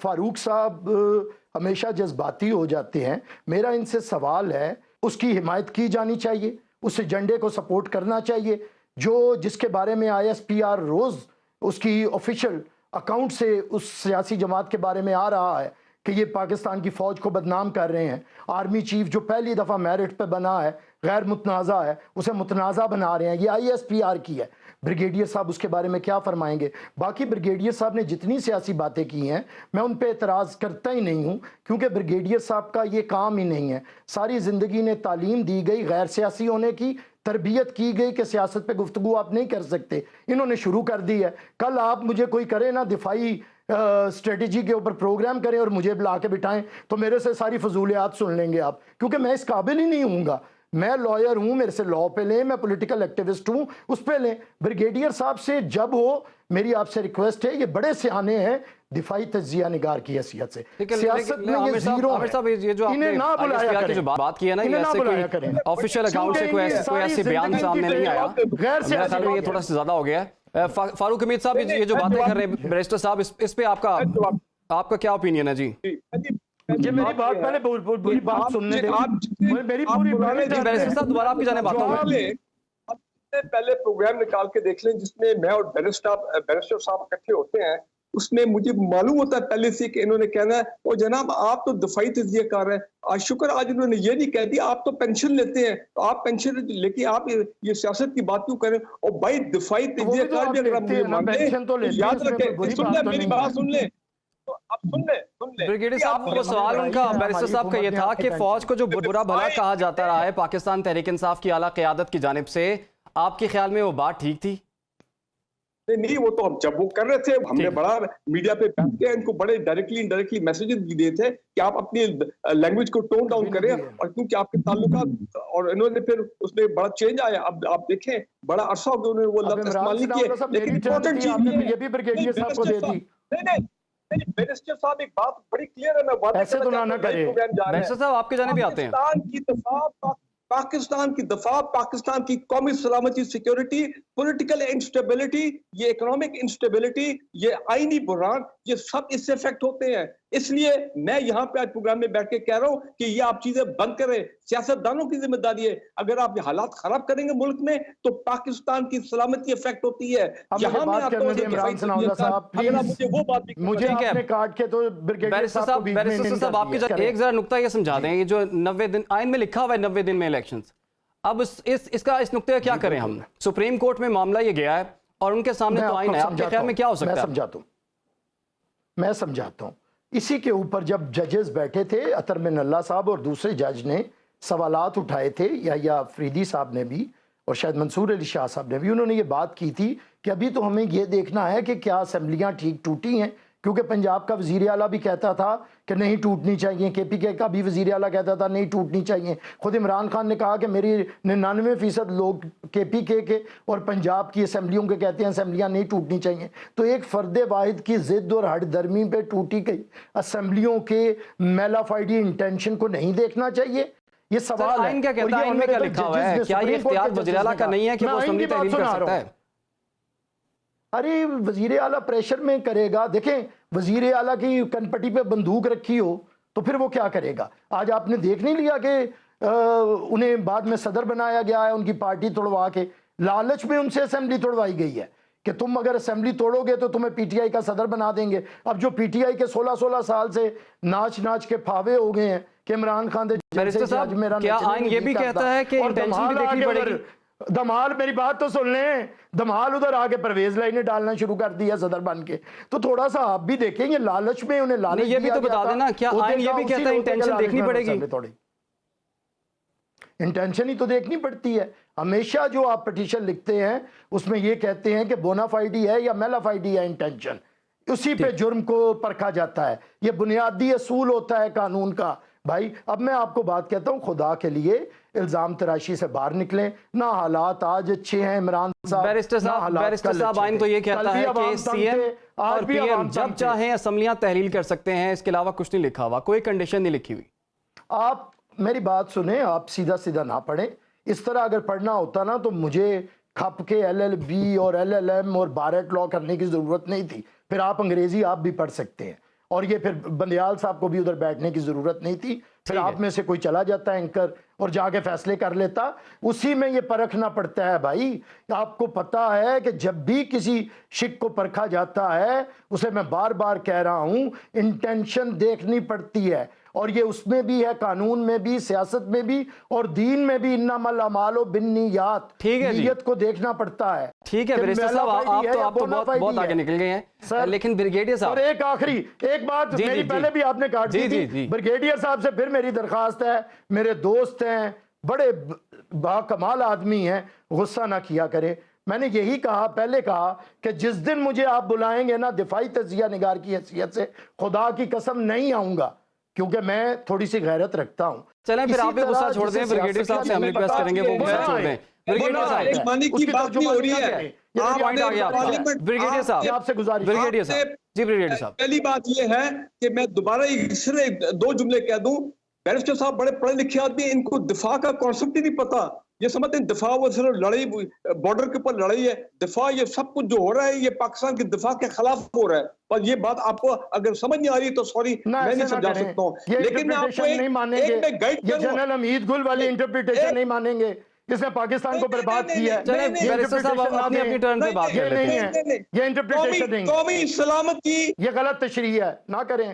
फारूक साहब हमेशा जज्बाती हो जाते हैं। मेरा इनसे सवाल है, उसकी हिमायत की जानी चाहिए, उस एजेंडे को सपोर्ट करना चाहिए जो जिसके बारे में ISPR रोज़ उसकी ऑफिशियल अकाउंट से उस सियासी जमात के बारे में आ रहा है कि ये पाकिस्तान की फ़ौज को बदनाम कर रहे हैं। आर्मी चीफ जो पहली दफ़ा मेरिट पे बना है, गैर मुतनाज़ा है, उसे मुतनाज़ा बना रहे हैं। ये ISPR की है। ब्रिगेडियर साहब उसके बारे में क्या फरमाएंगे? बाकी ब्रिगेडियर साहब ने जितनी सियासी बातें की हैं, मैं उन पे एतराज़ करता ही नहीं हूँ, क्योंकि ब्रिगेडियर साहब का ये काम ही नहीं है। सारी ज़िंदगी ने तालीम दी गई गैर सियासी होने की, तरबियत की गई कि सियासत पे गुफ्तगू आप नहीं कर सकते, इन्होंने शुरू कर दी है। कल आप मुझे कोई करे ना दिफाई स्ट्रेटजी के ऊपर प्रोग्राम करें और मुझे बुला के बिठाएं तो मेरे से सारी फजूलियात सुन लेंगे आप, क्योंकि मैं इस काबिल ही नहीं हूँगा। मैं लॉयर हूँ, मेरे से लॉ पे लें, मैं पॉलिटिकल एक्टिविस्ट हूँ, उस पे लें। ब्रिगेडियर साहब से जब हो, मेरी आपसे रिक्वेस्ट है, ये बड़े सियाने हैं दिफाई तज्जिया निगार की हैसियत से। सियासत में ये जीरो है, इन्हें ना बुलाया करें, जो बात की है ना, इन्हें ना बुलाया ये करें। ऑफिशियल अकाउंट से कोई ऐसे बयान सामने नहीं आया, गैर सियासी ये थोड़ा सा ज्यादा हो गया है। फारूक हमीद साहब, ये जो बातें कर रहे हैं बैरिस्टर साहब, इस पे आपका क्या ओपिनियन है जी? जी मेरी बात पहले पूरी बात सुनने दें, मेरी पूरी बैरिस्टर साहब दोबारा आपकी जाने बात पहले प्रोग्राम निकाल के देख लें जिसमें मैं और बैरिस्टर साहब इकट्ठे होते हैं, उसमें मुझे मालूम होता है पहले से कि इन्होंने कहना है ओ जनाब आप तो दफाई तजिया कर रहे हैं। आज शुक्र आज इन्होंने ये नहीं कह दिया आप तो पेंशन लेते हैं, तो आप पेंशन लेके आप ये सियासत की बात क्यों करें? और भाई दफाई तजिया कर भी अगर आप मुझे मानते हैं, याद रखें, सुन ले मेरी बात, सुन ले तो अब सुन ले ब्रिगेडियर साहब, वो सवाल उनका बैरिस्टर साहब का ये था कि फौज को जो बुरा भला कहा जाता रहा है पाकिस्तान तहरीक इंसाफ की आला क़यादत की जानिब से, आपके ख्याल में वो बात ठीक थी? नहीं, वो तो हम जब वो कर रहे थे, हमने बड़ा मीडिया पे बैठ के इनको बड़े डायरेक्टली इनडायरेक्टली मैसेजेस भी दिए थे कि आप अपनी लैंग्वेज को टोन डाउन करें, और क्योंकि आपके ताल्लुकात, और इन्होंने फिर उसमें बड़ा चेंज आया। अब आप देखें बड़ा अरसा हो गया उन्होंने वो लफ्ज इस्तेमाल नहीं किए, लेकिन इंपॉर्टेंट चीज ये भी ब्रिगेडियर साहब को दे दी। नहीं, बैरिस्टर साहब एक बात बड़ी क्लियर है, मैं ऐसे तो ना करें। बैरिस्टर साहब आपके जाने भी आते हैं। पाकिस्तान की दफा, पाकिस्तान की कौमी सलामती, सिक्योरिटी, पॉलिटिकल इंस्टेबिलिटी, ये इकोनॉमिक इंस्टेबिलिटी, ये आईनी बुरान, ये सब इससे इफेक्ट होते हैं। इसलिए मैं यहाँ पे आज प्रोग्राम में बैठ के कह रहा हूँ कि ये आप चीजें बंद करें, सियासतदानों की जिम्मेदारी है। अगर आप ये हालात खराब करेंगे मुल्क में तो पाकिस्तान की सलामती इफेक्ट होती है। यहाँ में आप मुझे आपने काट के तो बैरिस्टर साहब आपकी एक जरा नुक्ता ये समझा दें, ये जो 90 दिन आइन में लिखा हुआ है 90 दिन में इलेक्शंस, अब इस नुक्ते का क्या करें हम? सुप्रीम कोर्ट में मामला ये गया है और उनके सामने तो आइन है, आपके ख्याल में क्या हो सकता है? मैं समझाता हूँ। इसी के ऊपर जब जजेस बैठे थे, अतर में नल्ला साहब और दूसरे जज ने सवालात उठाए थे, या अफरीदी साहब ने भी और शायद मंसूर अली शाह साहब ने भी, उन्होंने ये बात की थी कि अभी तो हमें ये देखना है कि क्या असेंबलियाँ ठीक टूटी हैं, क्योंकि पंजाब का वज़ीर आला भी कहता था कि नहीं टूटनी चाहिए, KPK का भी वज़ीर आला कहता था नहीं टूटनी चाहिए, खुद इमरान खान ने कहा कि मेरी 99% लोग KPK के और पंजाब की असम्बलियों के कहते हैं असम्बलियाँ नहीं टूटनी चाहिए। तो एक फ़र्द वाहिद की ज़िद और हट दर्मी पे टूटी गई असम्बलियों के मेलाफाइडी इंटेंशन को नहीं देखना चाहिए? ये सवाल है। क्या कहता है, आइन में क्या लिखा हुआ है? क्या ये इख्तियार वज़ीर आला का नहीं है कि वो असेंबली तहरीर कर सकता है? अरे वजीर आला प्रेशर में करेगा। देखें, वजीर आला की कनपट्टी पे बंदूक रखी हो तो फिर वो क्या करेगा? आज आपने देख नहीं लिया कि उन्हें बाद में सदर बनाया गया है, उनकी पार्टी तोड़वा के, लालच में उनसे असेंबली तोड़वाई गई है कि तुम अगर असेंबली तोड़ोगे तो तुम्हें PTI का सदर बना देंगे। अब जो PTI के 16-16 साल से नाच के फावे हो गए हैं कि इमरान खान क्या आइन ये भी कहता है कि इंटेंशन भी देखनी पड़ेगी? धमाल, मेरी बात तो सुन लें, धमाल उधर आके परवेज लाइनें डालना शुरू कर दिया सदर बन के, तो थोड़ा सा आप भी देखेंगे लालच में उन्हें लालच ये भी तो बता देना, क्या आइन ये भी कहता है इंटेंशन देखनी पड़ेगी? थोड़ी इंटेंशन ही तो देखनी पड़ती है। हमेशा जो आप पिटीशन लिखते हैं उसमें ये कहते हैं कि बोनाफाइडी है या मेलाफाइडी है इंटेंशन, उसी पे जुर्म को परखा जाता है। ये बुनियादी असूल होता है कानून का। भाई अब मैं आपको बात कहता हूँ, खुदा के लिए इल्जाम तराशी से बाहर निकलें ना। हालात आज अच्छे हैं इमरान साहब, बैरिस्टर साहब आइन तो ये कहता है कि CM और PM जब चाहें असेंबलियां तहलील कर सकते हैं, इसके अलावा कुछ नहीं लिखा हुआ, कोई कंडीशन नहीं लिखी हुई। आप मेरी बात सुने, आप सीधा सीधा ना पढ़ें। इस तरह अगर पढ़ना होता ना तो मुझे खप के LLB और LLM और बारेट लॉ करने की जरूरत नहीं थी, फिर आप अंग्रेजी आप भी पढ़ सकते हैं। اور یہ پھر بندیال صاحب کو بھی ادھر بیٹھنے کی ضرورت نہیں تھی، پھر آپ میں سے کوئی چلا جاتا ہے اینکر اور جا کے فیصلے کر لیتا. اسی میں یہ پرکھنا پڑتا ہے بھائی. آپ کو پتا ہے کہ جب بھی کسی شک کو پرکھا جاتا ہے، اسے میں بار بار کہہ رہا ہوں، انٹینشن دیکھنی پڑتی ہے، اور یہ اس میں بھی ہے، قانون میں بھی، سیاست میں بھی، اور دین میں بھی. انما الاعمال بالنیات، نیت کو دیکھنا پڑتا ہے. ٹھیک ہے بیرسٹر صاحب، آپ تو بہت آگے نکل گئے ہیں، لیکن بریگیڈیئر صاحب. اور ایک آخری ایک بات میری پہلے بھی آپ نے کاٹ دی تھی. بریگیڈیئر صاحب سے پھر میری درخواست ہے، میرے دوست ہیں، بڑے با کمال آدمی ہیں، غصہ نہ کیا کرے. میں نے یہی کہا، پہلے کہا کہ جس دن مجھے آپ بلائیں گے نا دفاعی تجزیہ نگار کی حیثیت سے، خدا کی قسم نہیں آؤں گا، کیونکہ میں تھوڑی سی غیرت رکھتا ہوں. چلیں پھر آپ بھی غصہ چھوڑ دیں، بریگیڈیئر صاحب سے ہم ریکویسٹ کریں گے وہ غصہ چھوڑ دیں. بریگیڈیئر صاحب کی بات نہیں ہو رہی ہے، پوائنٹ آ گیا آپ کا. بریگیڈیئر صاحب آپ سے گزارش، بریگیڈیئر صاحب جی بریگیڈیئر صاحب. پہلی بات یہ ہے کہ میں دوبارہ دو جملے کہہ دوں. بیرسٹر صاحب بڑے پڑھے لکھے آدمی، ان کو دفاع کا کانسیپٹ ہی نہیں پتا. یہ سمجھتے ہیں دفاع وہ صرف لڑائی، بارڈر کے اوپر لڑائی ہے. دفاع یہ سب کچھ جو ہو رہا ہے یہ پاکستان کے دفاع کے خلاف ہو رہا ہے. پر یہ بات آپ کو اگر سمجھ نہیں آ رہی تو سوری، میں نہیں سمجھا سکتا ہوں. لیکن میں آپ کو ایک گائیڈ کروں. جنرل حمید گل والی انٹرپریٹیشن نہیں مانیں گے، اس نے پاکستان کو برباد کیا ہے. چلیں بیرسٹر صاحب اپنی اپنی ٹرن پہ بات کر لیتے ہیں. یہ انٹرپریٹیشن نہیں، قومی سلامتی یہ غلط تشریح ہے، نہ کریں.